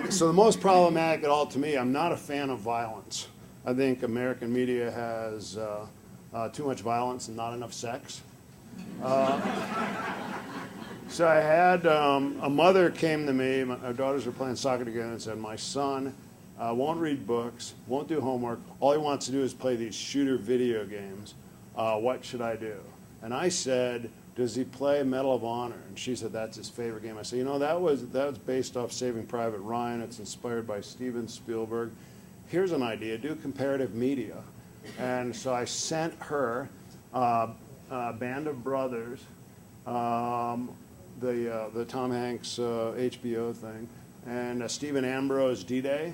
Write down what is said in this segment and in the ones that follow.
So the most problematic at all to me, I'm not a fan of violence. I think American media has too much violence and not enough sex. So I had a mother came to me, our daughters were playing soccer together, and said, my son won't read books, won't do homework, all he wants to do is play these shooter video games. What should I do? And I said, does he play Medal of Honor? And she said, that's his favorite game. I said, that was based off Saving Private Ryan. It's inspired by Steven Spielberg. Here's an idea, do comparative media. And so I sent her Band of Brothers, the Tom Hanks HBO thing, and Stephen Ambrose D-Day,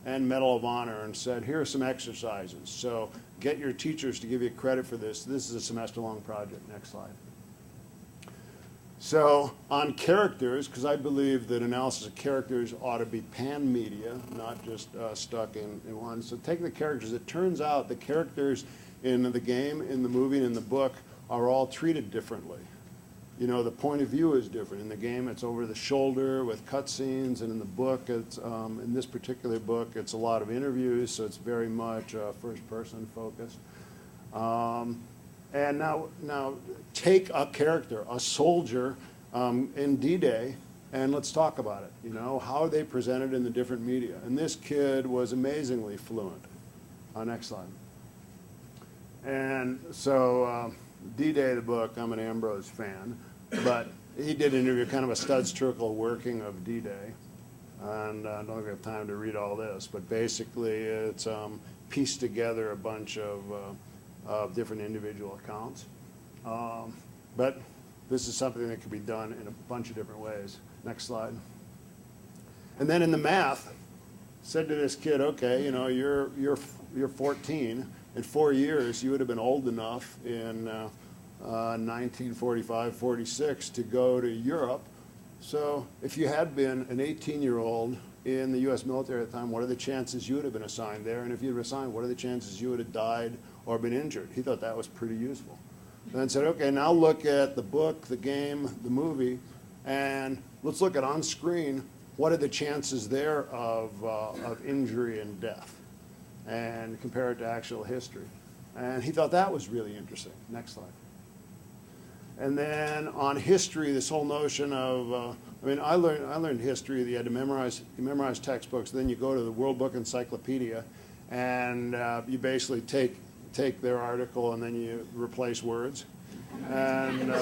and Medal of Honor, and said, here are some exercises. So get your teachers to give you credit for this. This is a semester-long project. Next slide. So on characters, because I believe that analysis of characters ought to be pan-media, not just stuck in one. So take the characters. It turns out the characters in the game, in the movie, and in the book are all treated differently. The point of view is different. In the game, it's over the shoulder with cutscenes, and in the book, it's in this particular book, it's a lot of interviews, so it's very much first-person focused. And now take a character, a soldier in D-Day, and let's talk about it. How are they presented in the different media? And this kid was amazingly fluent. Next slide. And so D-Day, the book, I'm an Ambrose fan, but he did an interview, kind of a Studs Terkel working of D-Day. And I don't have time to read all this, but basically it's pieced together a bunch of different individual accounts. But this is something that can be done in a bunch of different ways. Next slide. And then in the math, said to this kid, okay, you're 14. In 4 years, you would have been old enough in 1945, 46 to go to Europe. So if you had been an 18-year-old in the U.S. military at the time, what are the chances you would have been assigned there? And if you were assigned, what are the chances you would have died or been injured? He thought that was pretty useful. Then said, okay, now look at the book, the game, the movie, and let's look at on screen, what are the chances there of injury and death? And compare it to actual history. And he thought that was really interesting. Next slide. And then on history, this whole notion of, I learned history. You had to memorize textbooks. Then you go to the World Book Encyclopedia, and you basically take their article and then you replace words. And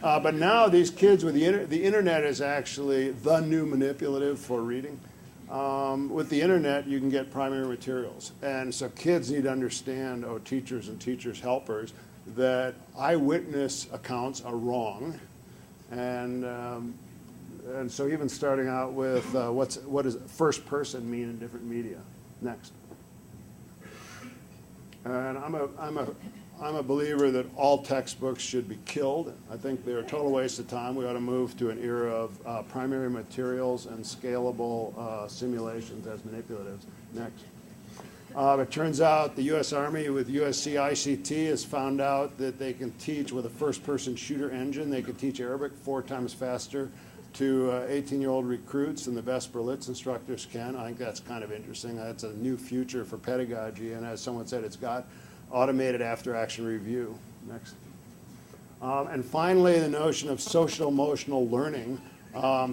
but now these kids with the internet is actually the new manipulative for reading. With the internet, you can get primary materials. And so kids need to understand, teachers and teachers' helpers, that eyewitness accounts are wrong. And so even starting out with what does first person mean in different media? Next. And I'm a believer that all textbooks should be killed. I think they're a total waste of time. We ought to move to an era of primary materials and scalable simulations as manipulatives. Next. It turns out the U.S. Army with USC ICT has found out that they can teach with a first-person shooter engine. They can teach Arabic 4 times faster to 18-year-old recruits than the best Berlitz instructors can. I think that's kind of interesting. That's a new future for pedagogy. And as someone said, it's got automated after-action review. Next. And finally, the notion of social-emotional learning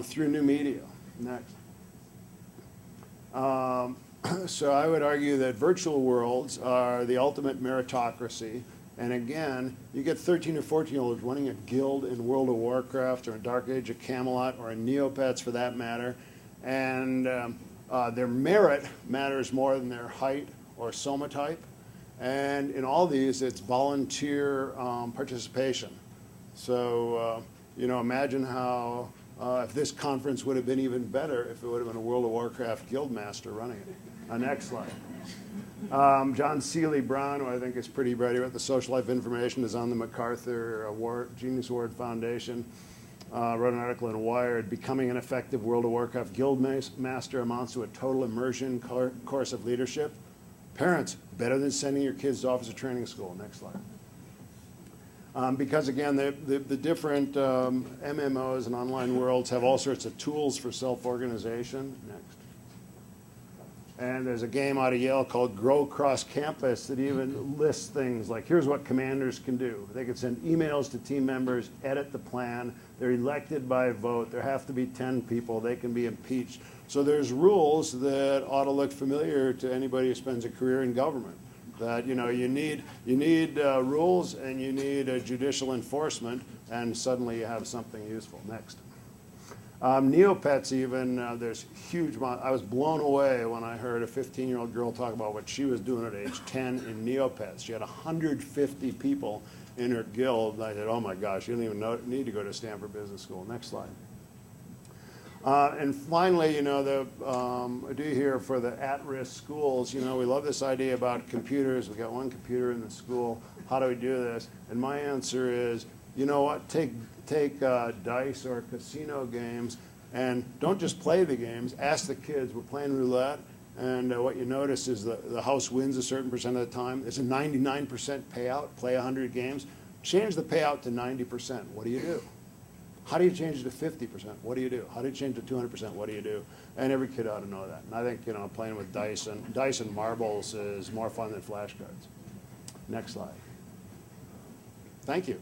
through new media. Next. So I would argue that virtual worlds are the ultimate meritocracy. And again, you get 13 or 14-year-olds running a guild in World of Warcraft or in Dark Age of Camelot or in Neopets for that matter. And their merit matters more than their height or somatype. And in all these, it's volunteer participation. So, imagine how if this conference would have been even better if it would have been a World of Warcraft guildmaster running it. Next slide. John Seeley Brown, who I think is pretty bright about the social life information, is on the MacArthur Genius Award Foundation. Wrote an article in Wired, Becoming an Effective World of Warcraft Guildmaster Amounts to a Total Immersion Course of Leadership. Parents, better than sending your kids to officer training school. Next slide. Because again, the different MMOs and online worlds have all sorts of tools for self-organization. Next. And there's a game out of Yale called Grow Cross Campus that even lists things like, here's what commanders can do. They can send emails to team members, edit the plan. They're elected by vote. There have to be 10 people. They can be impeached. So there's rules that ought to look familiar to anybody who spends a career in government. That you need rules and you need judicial enforcement, and suddenly you have something useful. Next. Neopets even, there's huge amount. I was blown away when I heard a 15-year-old girl talk about what she was doing at age 10 in Neopets. She had 150 people in her guild. I said, oh my gosh, you don't even need to go to Stanford Business School. Next slide. And finally, I do here for the at-risk schools, we love this idea about computers. We've got one computer in the school. How do we do this? And my answer is, you know what, take dice or casino games and don't just play the games. Ask the kids, we're playing roulette, and what you notice is the house wins a certain percent of the time. It's a 99% payout, play 100 games. Change the payout to 90%. What do you do? How do you change it to 50%? What do you do? How do you change it to 200%? What do you do? And every kid ought to know that. And I think, playing with dice and marbles is more fun than flashcards. Next slide. Thank you.